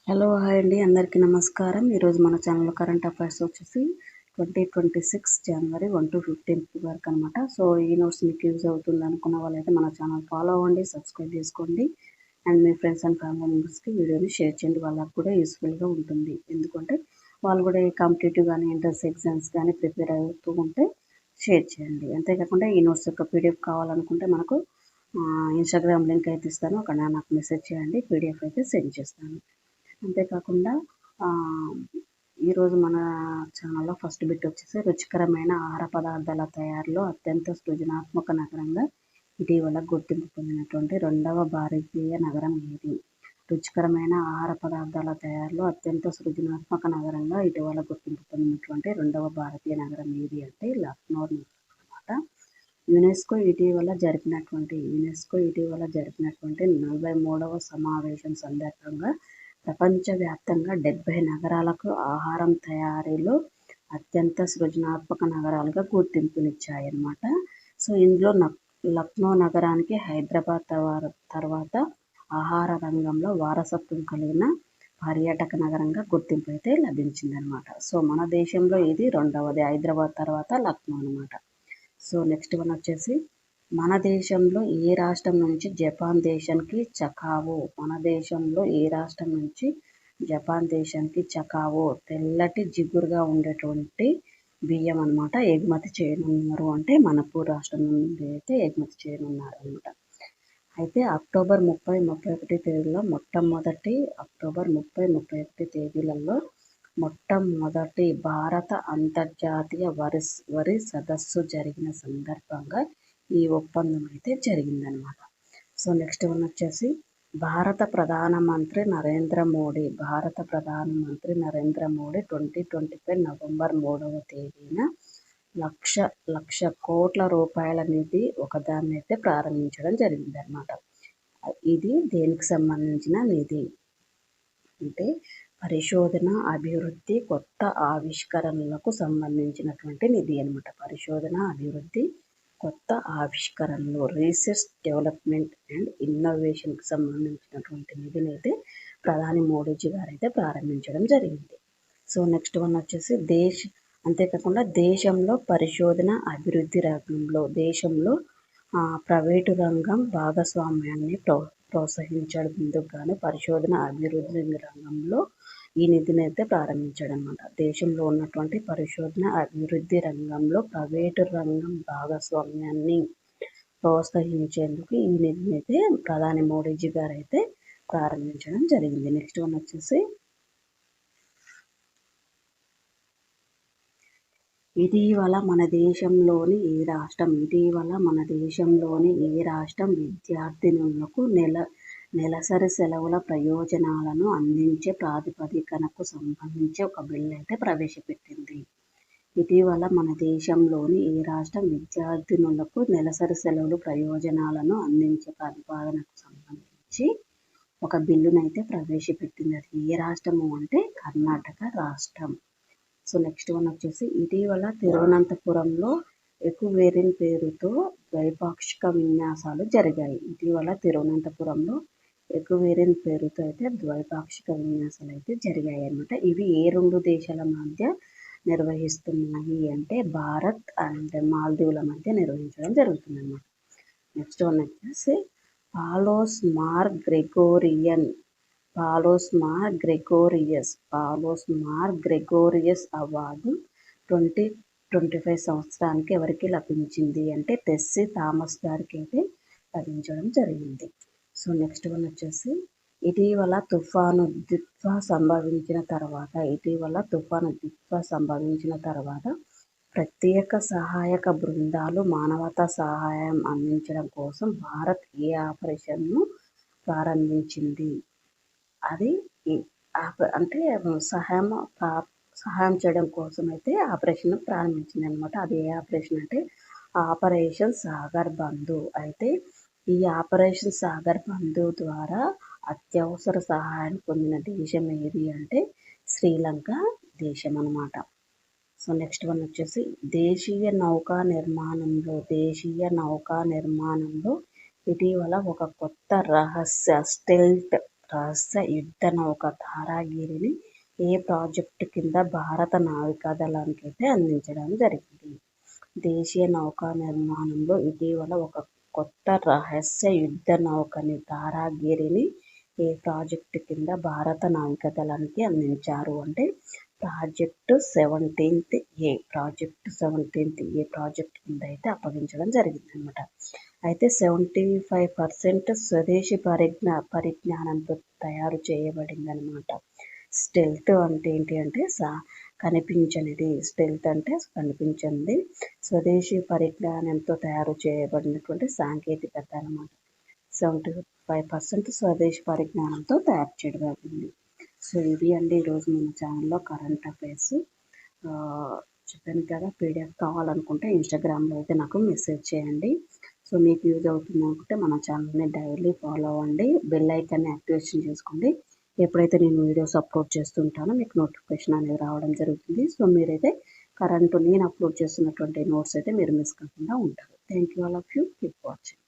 Hello hi అండి, అందరికీ నమస్కారం. ఈరోజు మన ఛానల్లో కరెంట్ అఫైర్స్ వచ్చేసి 2026 జనవరి 1 to 15 వరకు అనమాట. సో ఈ నోట్స్ మీకు యూజ్ అవుతుంది అనుకున్న వాళ్ళైతే మన ఛానల్ ఫాలో అవ్వండి, సబ్స్క్రైబ్ చేసుకోండి and me friends and family మెంబర్స్కి వీడియోని షేర్ చేయండి. వాళ్ళకు కూడా యూస్ఫుల్గా ఉంటుంది. ఎందుకంటే వాళ్ళు కూడా ఈ కాంపిటేటివ్ కానీ ఎంట్రన్స్ ఎగ్జామ్స్ కానీ ప్రిపేర్ అవుతూ ఉంటే షేర్ చేయండి. అంతేకాకుండా ఈ నోట్స్ యొక్క పీడిఎఫ్ కావాలనుకుంటే మనకు ఇన్స్టాగ్రామ్ లింక్ అయితే ఇస్తాను, అక్కడ నాకు మెసేజ్ చేయండి, పీడిఎఫ్ అయితే సెండ్ చేస్తాను. అంతేకాకుండా ఈరోజు మన ఛానల్లో ఫస్ట్ బిట్ వచ్చేసి రుచికరమైన ఆహార పదార్థాల తయారీలో అత్యంత సృజనాత్మక నగరంగా ఇటీవల గుర్తింపు పొందినటువంటి రెండవ భారతీయ నగరం ఏది? రుచికరమైన ఆహార పదార్థాల తయారీలో అత్యంత సృజనాత్మక నగరంగా ఇటీవల గుర్తింపు పొందినటువంటి రెండవ భారతీయ నగరం ఏది అంటే లక్నో అన్నమాట. యునెస్కో ఇటీవల జరిపినటువంటి 43వ సమావేశం సందర్భంగా ప్రపంచవ్యాప్తంగా 70 నగరాలకు ఆహారం తయారీలో అత్యంత సృజనాత్మక నగరాలుగా గుర్తింపునిచ్చాయన్నమాట. సో ఇందులో లక్నో నగరానికి హైదరాబాద్ తర్వాత ఆహార రంగంలో వారసత్వం కలిగిన పర్యాటక నగరంగా గుర్తింపు అయితే లభించిందనమాట. సో మన దేశంలో ఇది రెండవది, హైదరాబాద్ తర్వాత లక్నో అనమాట. సో నెక్స్ట్ వన్ వచ్చేసి మన దేశంలో ఏ రాష్ట్రం నుంచి జపాన్ దేశానికి చకావో తెల్లటి జిగురుగా ఉండేటువంటి బియ్యం అనమాట ఎగుమతి చేయనున్నారు. అంటే మణిపూర్ రాష్ట్రం నుండి అయితే ఎగుమతి చేయనున్నారు అనమాట. అయితే అక్టోబర్ 30-31 తేదీలో మొట్టమొదటి భారత అంతర్జాతీయ వరి సదస్సు జరిగిన సందర్భంగా ఈ ఒప్పందం అయితే జరిగిందనమాట. సో నెక్స్ట్ వన్ వచ్చేసి భారత ప్రధానమంత్రి నరేంద్ర మోడీ 2025 నవంబర్ 3వ తేదీన లక్ష కోట్ల రూపాయల నిధి ఒకదాన్ని అయితే ప్రారంభించడం జరిగిందనమాట. ఇది దేనికి సంబంధించిన నిధి అంటే పరిశోధన, అభివృద్ధి, కొత్త ఆవిష్కరణలకు సంబంధించినటువంటి నిధి అనమాట. పరిశోధన, అభివృద్ధి, కొత్త ఆవిష్కరణలు, రీసెర్చ్, డెవలప్మెంట్ అండ్ ఇన్నోవేషన్కి సంబంధించినటువంటి నిధిని అయితే ప్రధాని మోడీజీ గారు అయితే ప్రారంభించడం జరిగింది. సో నెక్స్ట్ వన్ వచ్చేసి అంతేకాకుండా దేశంలో పరిశోధన అభివృద్ధి రంగంలో ప్రైవేటు రంగం భాగస్వామ్యాన్ని ప్రోత్సహించేందుకు గాను పరిశోధన అభివృద్ధి రంగంలో ఈ నిధిని అయితే ప్రారంభించాడు అనమాట. దేశంలో ఉన్నటువంటి పరిశోధన అభివృద్ధి రంగంలో ప్రైవేటు రంగం భాగస్వామ్యాన్ని ప్రోత్సహించేందుకు ఈ నిధిని అయితే ప్రధాని మోడీజీ గారు అయితే ప్రారంభించడం జరిగింది. నెక్స్ట్ వన్ వచ్చేసి ఇటీవల మన దేశంలోని ఏ రాష్ట్రం విద్యార్థినులకు నెలసరి సెలవుల ప్రయోజనాలను అందించే ప్రాతిపదికనకు సంబంధించి ఒక బిల్ అయితే ప్రవేశపెట్టింది. ఇటీవల మన దేశంలోని ఏ రాష్ట్రం విద్యార్థినులకు నెలసరి సెలవుల ప్రయోజనాలను అందించే ప్రతిపాదనకు సంబంధించి ఒక బిల్లునైతే ప్రవేశపెట్టింది. అది ఏ రాష్ట్రము అంటే కర్ణాటక రాష్ట్రం. సో నెక్స్ట్ వన్ వచ్చేసి ఇటీవల తిరువనంతపురంలో ఎకువేరిన్ పేరుతో ద్వైపాక్షిక విన్యాసాలు జరిగాయి. ఇటీవల తిరువనంతపురంలో ఎకువేరిన్ పేరుతో అయితే ద్వైపాక్షిక విన్యాసాలు అయితే జరిగాయి అన్నమాట. ఇవి ఏ రెండు దేశాల మధ్య నిర్వహిస్తున్నాయి అంటే భారత్ అండ్ మాల్దీవుల మధ్య నిర్వహించడం జరుగుతుంది అన్నమాట. నెక్స్ట్ వన్ వచ్చేసి పాలోస్ మార్ గ్రెగోరియస్ అవార్డు 2025 సంవత్సరానికి ఎవరికి లభించింది అంటే టెస్సీ థామస్ గారికి అయితే లభించడం జరిగింది. సో నెక్స్ట్ వన్ వచ్చేసి ఇటీవల తుఫాను దిత్వా సంభవించిన తర్వాత ప్రత్యేక సహాయక బృందాలు మానవతా సహాయం అందించడం కోసం భారత్ ఏ ఆపరేషన్ను ప్రారంభించింది? అది అంటే సహాయం చేయడం కోసం అయితే ఆపరేషన్ ప్రారంభించింది అనమాట. అది ఏ ఆపరేషన్ అంటే ఆపరేషన్ సాగర్ బంధు. అయితే ఈ ఆపరేషన్ సాగర్ బంధు ద్వారా అత్యవసర సహాయాన్ని పొందిన దేశం ఏది అంటే శ్రీలంక దేశం అనమాట. సో నెక్స్ట్ వన్ వచ్చేసి దేశీయ నౌకా నిర్మాణంలో ఇటీవల ఒక కొత్త రహస్య స్టెల్త్ రహస్య యుద్ధ నౌక తారాగిరిని ఏ ప్రాజెక్టు కింద భారత నావికాదళానికి అయితే అందించడం జరిగింది. దేశీయ నౌకా నిర్మాణంలో ఇటీవల ఒక కొత్త రహస్య యుద్ధ నౌకని తారాగిరిని ఏ ప్రాజెక్టు కింద భారత నావికాదళానికి అందించారు అంటే ప్రాజెక్టు 17 ప్రాజెక్టు కింద అయితే అప్పగించడం జరిగిందనమాట. అయితే 75% స్వదేశీ పరిజ్ఞానంతో తయారు చేయబడిందనమాట. స్టెల్త్ అంటే ఏంటి అంటే కనిపించనిది. స్టెల్త్ అంటే కనిపించనిది. స్వదేశీ పరిజ్ఞానంతో తయారు చేయబడినటువంటి సాంకేతికత అనమాట. 75% స్వదేశీ పరిజ్ఞానంతో తయారు చేయబడింది. సో ఇవి అండి ఈరోజు మన ఛానల్లో కరెంట్ అఫైర్స్. చెప్పాను కదా, పీడిఎఫ్ కావాలనుకుంటే ఇన్స్టాగ్రామ్లో అయితే నాకు మెసేజ్ చేయండి. సో మీకు యూజ్ అవుతుంది అనుకుంటే మన ఛానల్ని డైలీ ఫాలో అవ్వండి. బెల్ ఐకాన్ని యాక్టివేషన్ చేసుకోండి. ఎప్పుడైతే నేను వీడియోస్ అప్లోడ్ చేస్తుంటానో మీకు నోటిఫికేషన్ అనేది రావడం జరుగుతుంది. సో మీరైతే నేను అప్లోడ్ చేస్తున్నటువంటి నోట్స్ అయితే మీరు మిస్ కాకుండా ఉంటారు. Thank you all of you. Keep watching.